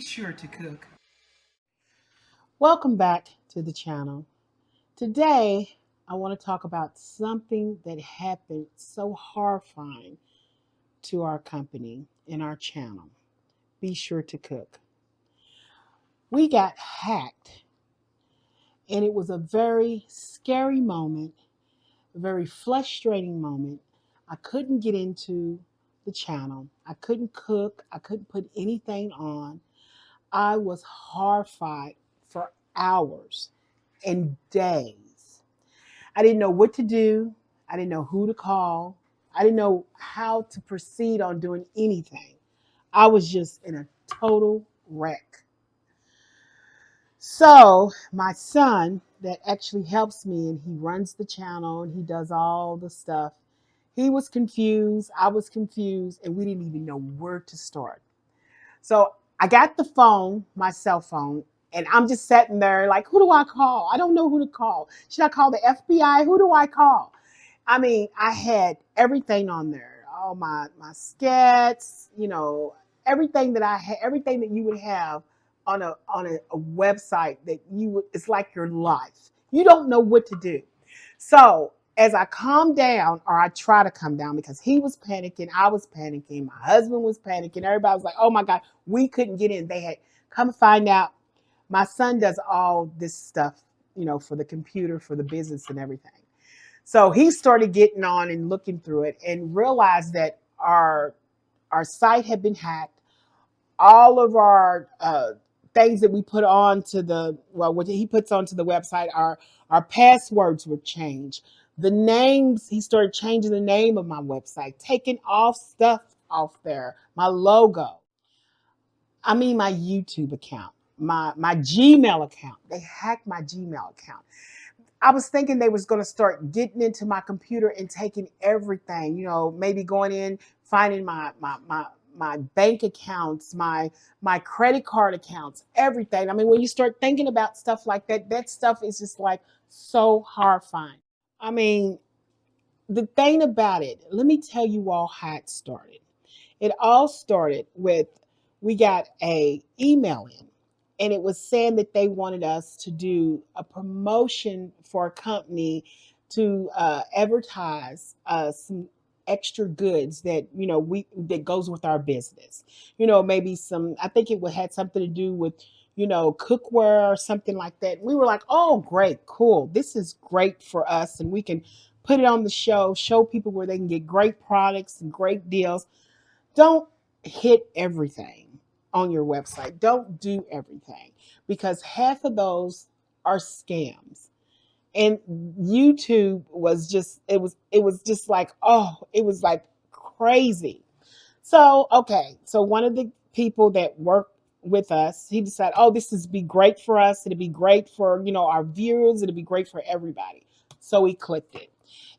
sure to cook. Welcome back to the channel. Today, I want to talk about something that happened so horrifying to our company and our channel. Be sure to cook. We got hacked, and it was a very scary moment, a very frustrating moment. I couldn't get into the channel. I couldn't cook. I couldn't put anything on. I was horrified for hours and days. I didn't know what to do. I didn't know who to call. I didn't know how to proceed on doing anything. I was just in a total wreck. So, my son, that actually helps me and he runs the channel and he does all the stuff, he was confused. I was confused, and we didn't even know where to start. So, I got the phone, my cell phone, and I'm just sitting there like, who do I call? I don't know who to call. Should I call the FBI? Who do I call? I mean, I had everything on there, all my skets, everything that I had, everything that you would have on a website that you would. It's like your life. You don't know what to do. So as I calm down, or I try to calm down, because he was panicking, I was panicking, my husband was panicking, everybody was like, "Oh my God, we couldn't get in." They had come find out my son does all this stuff, for the computer, for the business and everything. So he started getting on and looking through it and realized that our site had been hacked. All of our things that we put onto what he puts onto the website, our passwords were changed. The names, he started changing the name of my website, taking off stuff off there, my logo. I mean, my YouTube account, my Gmail account. They hacked my Gmail account. I was thinking they was going to start getting into my computer and taking everything, maybe going in, finding my bank accounts, my credit card accounts, everything. I mean, when you start thinking about stuff like that, that stuff is just like so horrifying. I mean, the thing about it, let me tell you all how it started. It all started with, we got a email in, and it was saying that they wanted us to do a promotion for a company to advertise some extra goods that we that goes with our business. Maybe some. I think it would had something to do with cookware or something like that. We were like, oh, great, cool. This is great for us, and we can put it on the show people where they can get great products and great deals. Don't hit everything on your website. Don't do everything, because half of those are scams. And YouTube was just it was just like, oh, it was like crazy. So, okay. So one of the people that work with us, he decided, oh, this is be great for us. It'd be great for, our viewers. It'd be great for everybody. So we clicked it.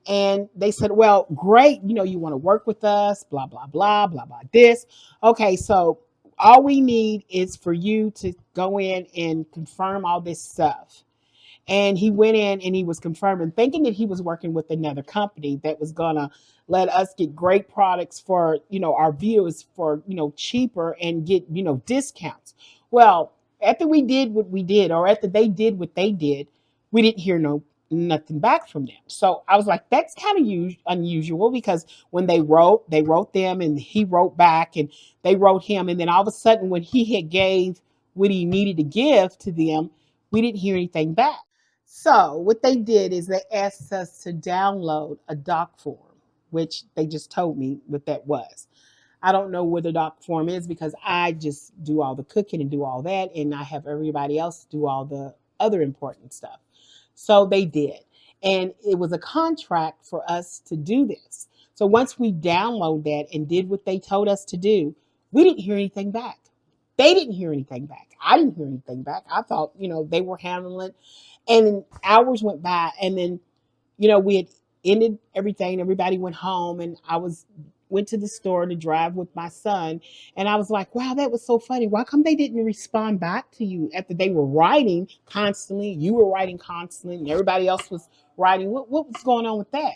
And they said, well, great. You want to work with us, blah, blah, blah, blah, blah, this. Okay. So all we need is for you to go in and confirm all this stuff. And he went in and he was confirming, thinking that he was working with another company that was gonna let us get great products for our viewers for cheaper and get discounts. Well, after we did what we did, or after they did what they did, we didn't hear nothing back from them. So I was like, that's kind of unusual, because when they wrote them, and he wrote back, and they wrote him, and then all of a sudden, when he had gave what he needed to give to them, we didn't hear anything back. So what they did is they asked us to download a doc form, which they just told me what that was. I don't know where the doc form is, because I just do all the cooking and do all that, and I have everybody else do all the other important stuff. So they did. And it was a contract for us to do this. So once we download that and did what they told us to do, we didn't hear anything back. They didn't hear anything back. I didn't hear anything back. I thought, they were handling it. And then hours went by, and then, we had ended everything. Everybody went home, and went to the store to drive with my son. And I was like, wow, that was so funny. Why come they didn't respond back to you after they were writing constantly? You were writing constantly, and everybody else was writing. What was going on with that?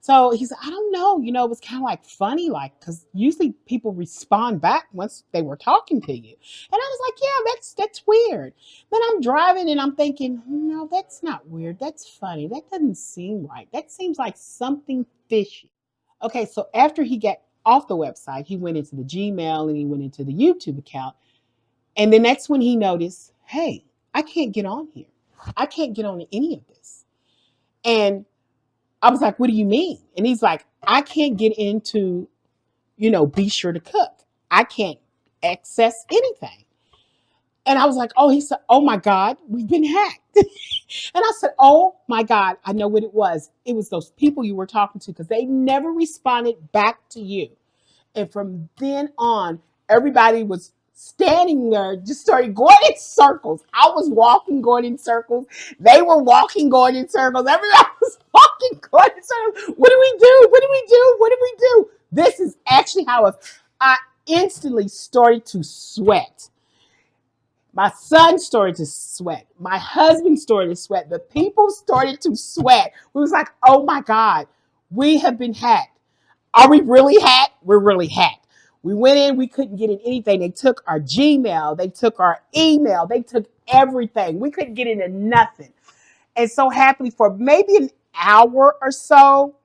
So he said, I don't know. It was kind of like funny, like, because usually people respond back once they were talking to you. And I was like, yeah, that's weird. Then I'm driving and I'm thinking, no, that's not weird. That's funny. That doesn't seem right. That seems like something fishy. Okay, so after he got off the website, he went into the Gmail and he went into the YouTube account. And the next one he noticed, hey, I can't get on here. I can't get on any of this. And I was like, what do you mean? And he's like, I can't get into, be sure to cook. I can't access anything. And I was like, oh, he said, oh my God, we've been hacked. And I said, oh my God, I know what it was. It was those people you were talking to because they never responded back to you. And from then on, everybody was standing there, just started going in circles. I was walking, going in circles. They were walking, going in circles. Everybody was walking, going in circles. What do we do? What do we do? What do we do? This is actually how I instantly started to sweat. My son started to sweat. My husband started to sweat. The people started to sweat. We was like, oh my God, we have been hacked. Are we really hacked? We're really hacked. We went in, we couldn't get in anything. They took our Gmail, they took our email, they took everything. We couldn't get into nothing. And so happily for maybe an hour or so,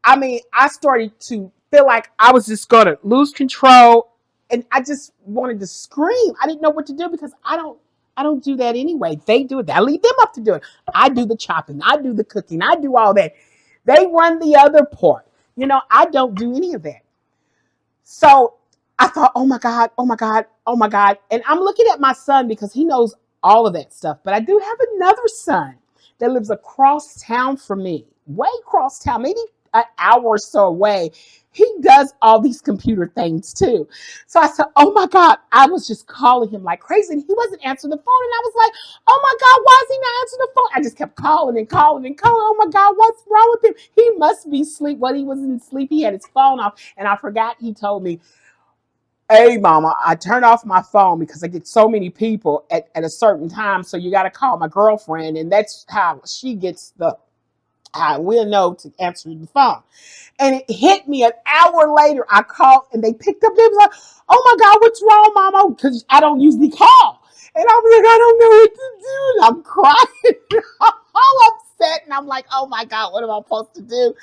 I started to feel like I was just going to lose control. And I just wanted to scream. I didn't know what to do because I don't do that anyway. They do it. I leave them up to do it. I do the chopping. I do the cooking. I do all that. They run the other part. I don't do any of that. So I thought, oh my God, oh my God, oh my God. And I'm looking at my son because he knows all of that stuff. But I do have another son that lives across town from me, way across town, maybe an hour or so away. He does all these computer things too. So I said, oh my God, I was just calling him like crazy. And he wasn't answering the phone. And I was like, oh my God, why is he not answering the phone? I just kept calling and calling and calling. Oh my God, what's wrong with him? He must be asleep. When he was in sleep, he had his phone off. And I forgot he told me, hey, mama, I turn off my phone because I get so many people at a certain time. So you got to call my girlfriend. And that's how she gets we'll know to answer the phone. And it hit me an hour later. I called and they picked up. They was like, oh my God, what's wrong, mama? Because I don't usually call. And I was like, I don't know what to do. And I'm crying. I'm all upset. And I'm like, oh my God, what am I supposed to do?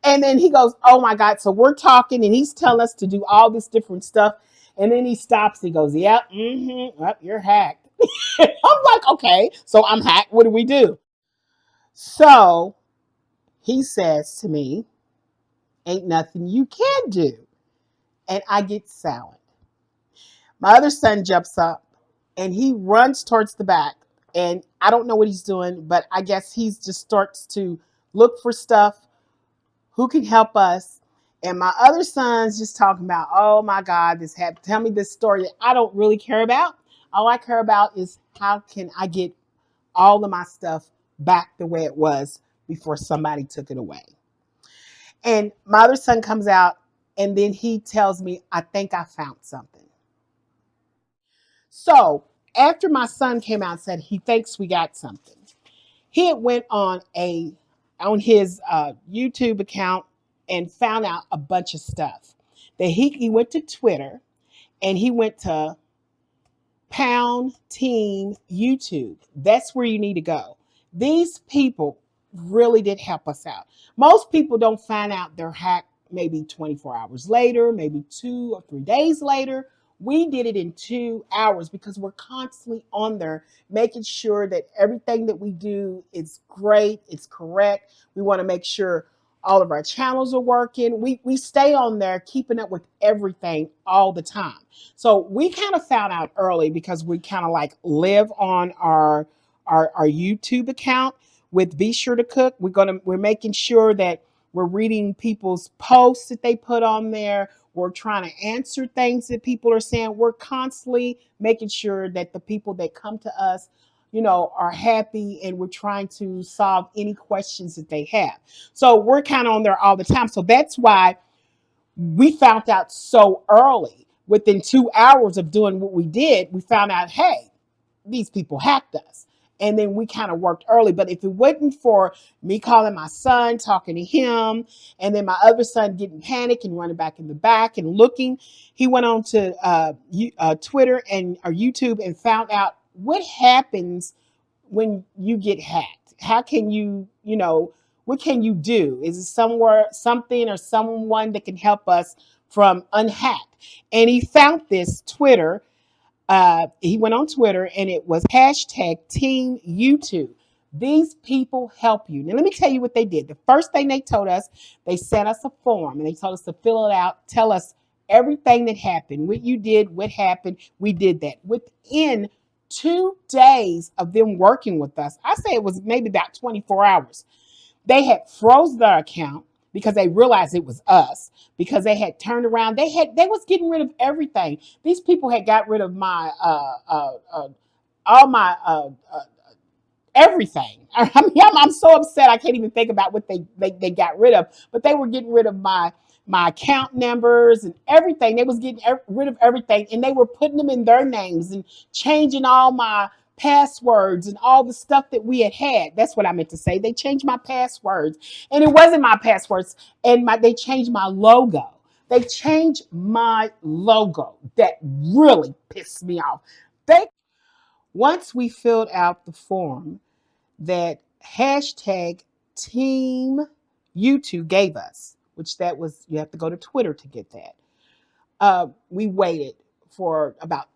And then he goes, oh my God. So we're talking and he's telling us to do all this different stuff. And then he stops. He goes, yep, well, you're hacked. I'm like, okay, so I'm hacked. What do we do? So he says to me, ain't nothing you can do. And I get silent. My other son jumps up and he runs towards the back. And I don't know what he's doing, but I guess he's just starts to look for stuff. Who can help us? And my other son's just talking about, oh my God, this happened. Tell me this story that I don't really care about. All I care about is how can I get all of my stuff back the way it was before somebody took it away. And my other son comes out and then he tells me, I think I found something. So after my son came out and said he thinks we got something, he had went on his YouTube account and found out a bunch of stuff. That he went to Twitter and he went to Pound Team YouTube. That's where you need to go. These people really did help us out. Most people don't find out they're hacked maybe 24 hours later, maybe 2 or 3 days later. We did it in 2 hours because we're constantly on there making sure that everything that we do is great, it's correct. We want to make sure all of our channels are working. We stay on there keeping up with everything all the time. So we kind of found out early because we kind of like live on our YouTube account with Be Sure to Cook. We're making sure that we're reading people's posts that they put on there. We're trying to answer things that people are saying. We're constantly making sure that the people that come to us, are happy, and we're trying to solve any questions that they have. So we're kind of on there all the time. So that's why we found out so early. Within 2 hours of doing what we did, we found out, hey, these people hacked us. And then we kind of worked early. But if it wasn't for me calling my son, talking to him, and then my other son getting panicked and running back in the back and looking, he went on to Twitter and or YouTube and found out what happens when you get hacked. How can you, what can you do? Is it somewhere, something or someone that can help us from unhacked? And he found this Twitter. He went on Twitter and it was hashtag Team YouTube. These people help you. Now, let me tell you what they did. The first thing they told us, they sent us a form and they told us to fill it out, tell us everything that happened, what you did, what happened. We did that. Within 2 days of them working with us, I say it was maybe about 24 hours, they had froze their account because they realized it was us, because they had turned around. They was getting rid of everything. These people had got rid of my all my everything. I mean, I'm so upset. I can't even think about what they got rid of, but they were getting rid of my account numbers and everything. They was getting rid of everything, and they were putting them in their names and changing all my passwords and all the stuff that we had. That's what I meant to say. They changed my passwords, and it wasn't my passwords. And they changed my logo. They changed my logo. That really pissed me off. Once we filled out the form that hashtag Team YouTube gave us, which that was, you have to go to Twitter to get that. We waited for about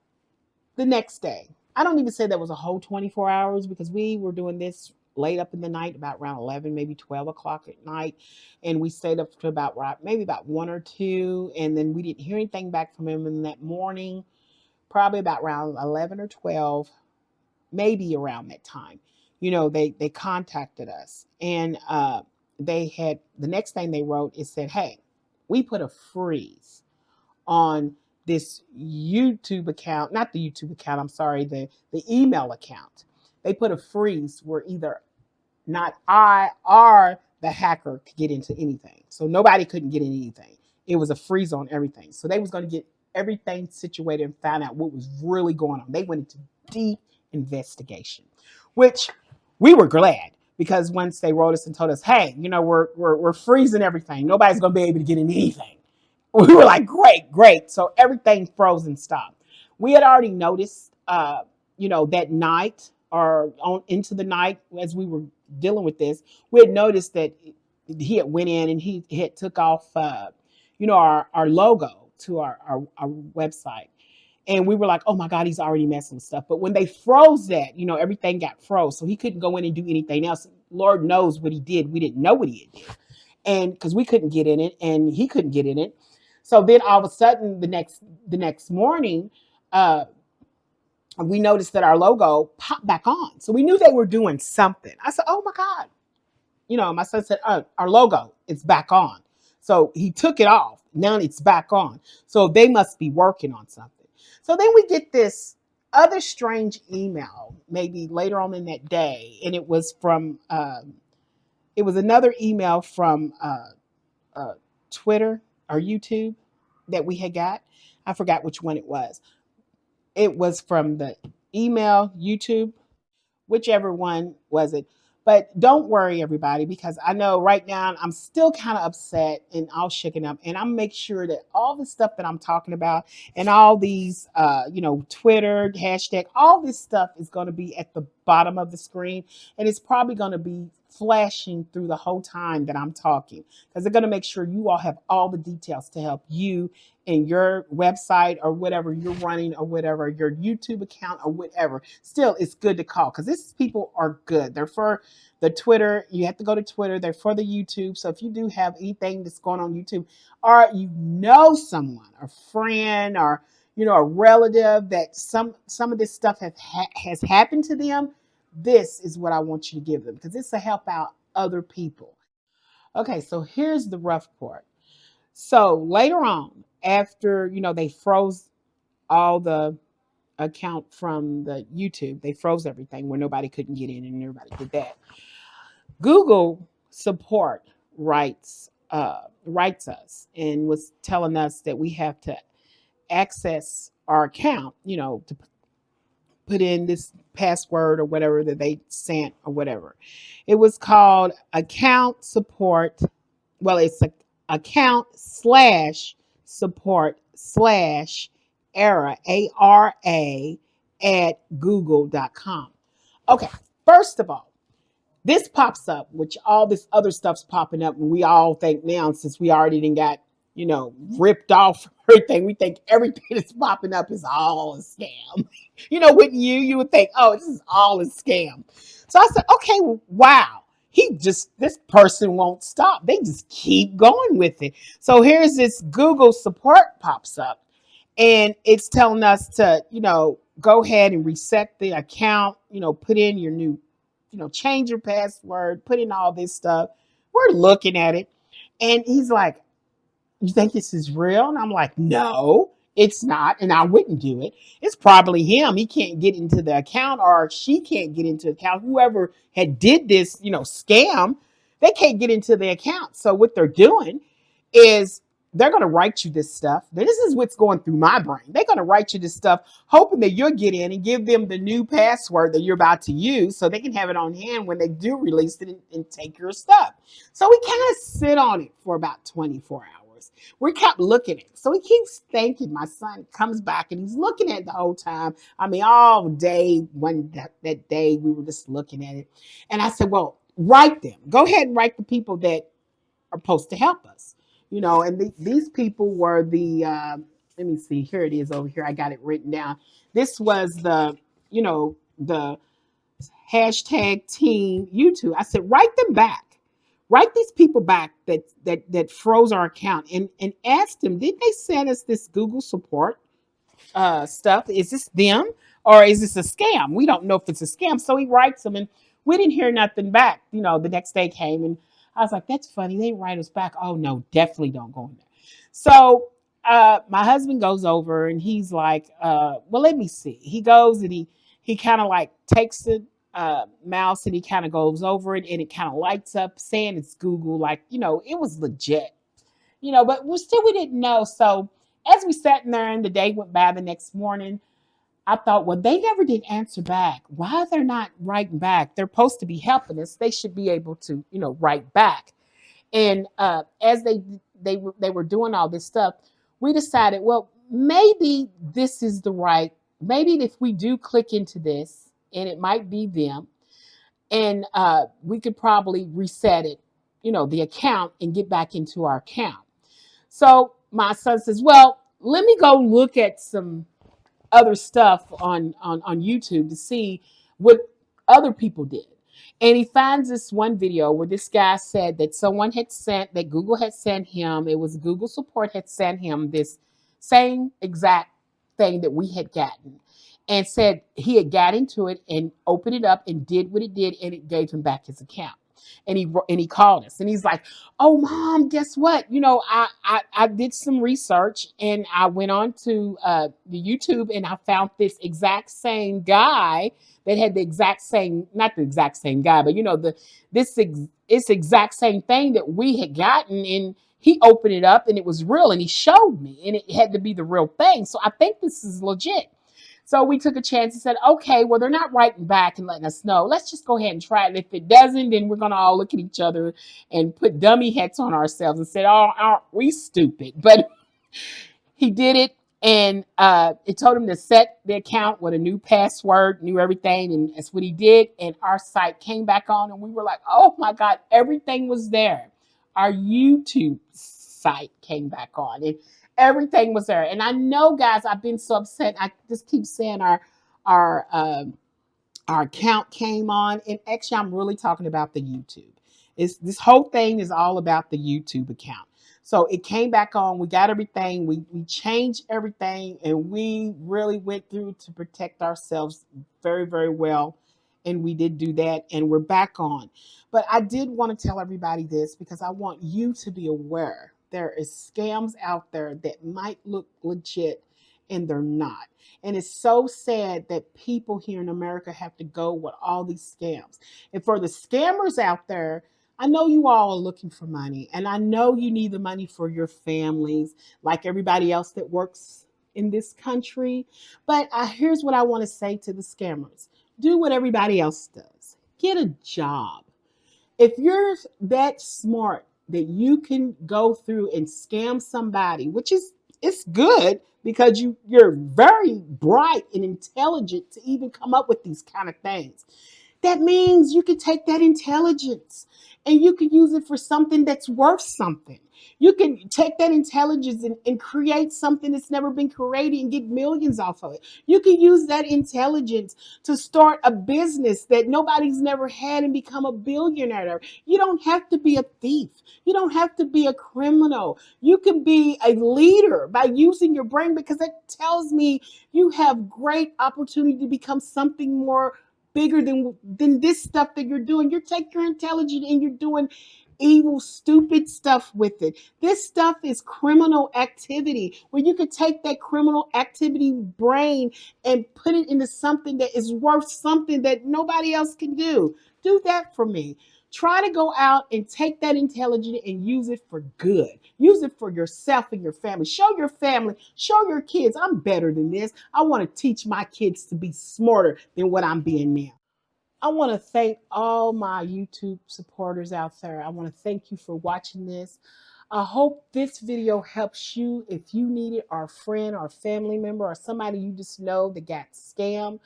the next day. I don't even say that was a whole 24 hours because we were doing this late up in the night, about around 11, maybe 12 o'clock at night. And we stayed up to about maybe about 1 or 2. And then we didn't hear anything back from him in that morning, probably about around 11 or 12, maybe around that time. They contacted us, and they had, the next thing they wrote is said, hey, we put a freeze on this YouTube account, not the YouTube account, I'm sorry, the email account. They put a freeze where either not I or the hacker could get into anything. So nobody couldn't get in anything. It was a freeze on everything. So they was going to get everything situated and find out what was really going on. They went into deep investigation, which we were glad, because once they wrote us and told us, hey, we're freezing everything, nobody's going to be able to get in anything, we were like, great. So everything froze and stopped. We had already noticed, that night or on into the night as we were dealing with this, we had noticed that he had went in and he had took off, our logo to our website. And we were like, oh my God, he's already messing with stuff. But when they froze that, everything got froze. So he couldn't go in and do anything else. Lord knows what he did. We didn't know what he did. And because we couldn't get in it and he couldn't get in it. So then all of a sudden the next morning, we noticed that our logo popped back on. So we knew they were doing something. I said, oh my God. My son said, our logo, it's back on. So he took it off. Now it's back on. So they must be working on something. So then we get this other strange email, maybe later on in that day. And it was from, it was another email from Twitter or YouTube that we had got. I forgot which one it was. It was from the email, YouTube, whichever one was it. But don't worry, everybody, because I know right now I'm still kind of upset and all shaken up. And I'm make sure that all the stuff that I'm talking about and all these, Twitter, hashtag, all this stuff is going to be at the bottom of the screen. And it's probably going to be flashing through the whole time that I'm talking, because they're going to make sure you all have all the details to help you in your website or whatever you're running or whatever, your YouTube account or whatever. Still, it's good to call because these people are good. They're for the Twitter. You have to go to Twitter. They're for the YouTube. So if you do have anything that's going on YouTube, or someone, a friend or, a relative that some of this stuff has happened to them, this is what I want you to give them, because it's to help out other people. Okay, so here's the rough part. So later on, after, they froze all the account from the YouTube, they froze everything where nobody couldn't get in and everybody did that. Google support writes us and was telling us that we have to access our account, to put in this password or whatever that they sent or whatever. It was called account support. Well, it's a account slash support slash era, ARA, at google.com. Okay, first of all, this pops up, which all this other stuff's popping up, and we all think now, since we already done got, ripped off from everything, we think everything that's popping up is all a scam. Wouldn't you would think, oh, this is all a scam. So I said, okay, wow. This person won't stop. They just keep going with it. So here's this Google support pops up, and it's telling us to, go ahead and reset the account, put in your new, change your password, put in all this stuff. We're looking at it. And he's like, you think this is real? And I'm like, no, it's not. And I wouldn't do it. It's probably him. He can't get into the account, or she can't get into the account. Whoever had did this, scam, they can't get into the account. So what they're doing is they're going to write you this stuff. This is what's going through my brain. They're going to write you this stuff, hoping that you'll get in and give them the new password that you're about to use so they can have it on hand when they do release it and take your stuff. So we kind of sit on it for about 24 hours. We kept looking at it. So he keeps thinking. My son comes back and he's looking at it the whole time. I mean, all day, that day, we were just looking at it. And I said, well, write them. Go ahead and write the people that are supposed to help us. And these people were let me see, here it is over here. I got it written down. This was the hashtag team YouTube. I said, write them back. Write these people back that froze our account and ask them, did they send us this Google support stuff? Is this them or is this a scam? We don't know if it's a scam. So he writes them and we didn't hear nothing back. The next day came and I was like, that's funny. They write us back. Oh no, definitely don't go in there. So my husband goes over and he's like, well, let me see. He goes and he kind of like takes the mouse and he kind of goes over it and it kind of lights up saying it's Google, like, it was legit, but we didn't know. So as we sat in there and the day went by, the next morning, I thought, well, they never did answer back. Why they're not writing back? They're supposed to be helping us. They should be able to, write back. And as they were doing all this stuff, we decided, well, maybe this is the right. Maybe if we do click into this, and it might be them, and we could probably reset it, the account, and get back into our account. So my son says, well, let me go look at some other stuff on YouTube to see what other people did. And he finds this one video where this guy said that someone had sent, that Google had sent him, it was Google support had sent him this same exact thing that we had gotten, and said he had got into it and opened it up and did what it did, and it gave him back his account. And he called us and he's like, oh mom, guess what, I did some research and I went on to the YouTube and I found this exact same guy that had the exact same, not the exact same guy, but this exact same thing that we had gotten, and he opened it up and it was real and he showed me and it had to be the real thing. So I think this is legit. So we took a chance and said, okay, well, they're not writing back and letting us know. Let's just go ahead and try it. If it doesn't, then we're going to all look at each other and put dummy hats on ourselves and say, oh, aren't we stupid? But he did it, and it told him to set the account with a new password, new everything, and that's what he did. And our site came back on, and we were like, oh, my God, everything was there. Our YouTube site came back on, and everything was there. And I know, guys, I've been so upset. I just keep saying our account came on. And actually, I'm really talking about the YouTube. This whole thing is all about the YouTube account. So it came back on. We got everything. We changed everything. And we really went through to protect ourselves very, very well. And we did do that. And we're back on. But I did want to tell everybody this because I want you to be aware. There is scams out there that might look legit and they're not. And it's so sad that people here in America have to go with all these scams. And for the scammers out there, I know you all are looking for money, and I know you need the money for your families like everybody else that works in this country. But here's what I want to say to the scammers. Do what everybody else does. Get a job. If you're that smart that you can go through and scam somebody, which is it's good because you're very bright and intelligent to even come up with these kind of things. That means you can take that intelligence and you can use it for something that's worth something. You can take that intelligence and create something that's never been created and get millions off of it. You can use that intelligence to start a business that nobody's never had and become a billionaire. You don't have to be a thief. You don't have to be a criminal. You can be a leader by using your brain, because that tells me you have great opportunity to become something more bigger than this stuff that you're doing. You take your intelligence and you're doing evil, stupid stuff with it. This stuff is criminal activity where you could take that criminal activity brain and put it into something that is worth something that nobody else can do. Do that for me. Try to go out and take that intelligence and use it for good. Use it for yourself and your family. Show your family, show your kids, I'm better than this. I want to teach my kids to be smarter than what I'm being now. I want to thank all my YouTube supporters out there. I want to thank you for watching this. I hope this video helps you if you need it, or a friend or a family member or somebody you just know that got scammed.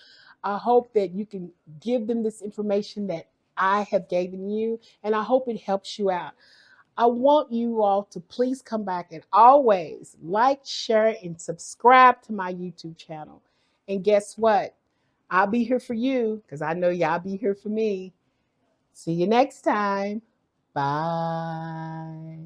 I hope that you can give them this information that I have given you, and I hope it helps you out. I want you all to please come back and always like, share, and subscribe to my YouTube channel. And guess what? I'll be here for you because I know y'all be here for me. See you next time. Bye.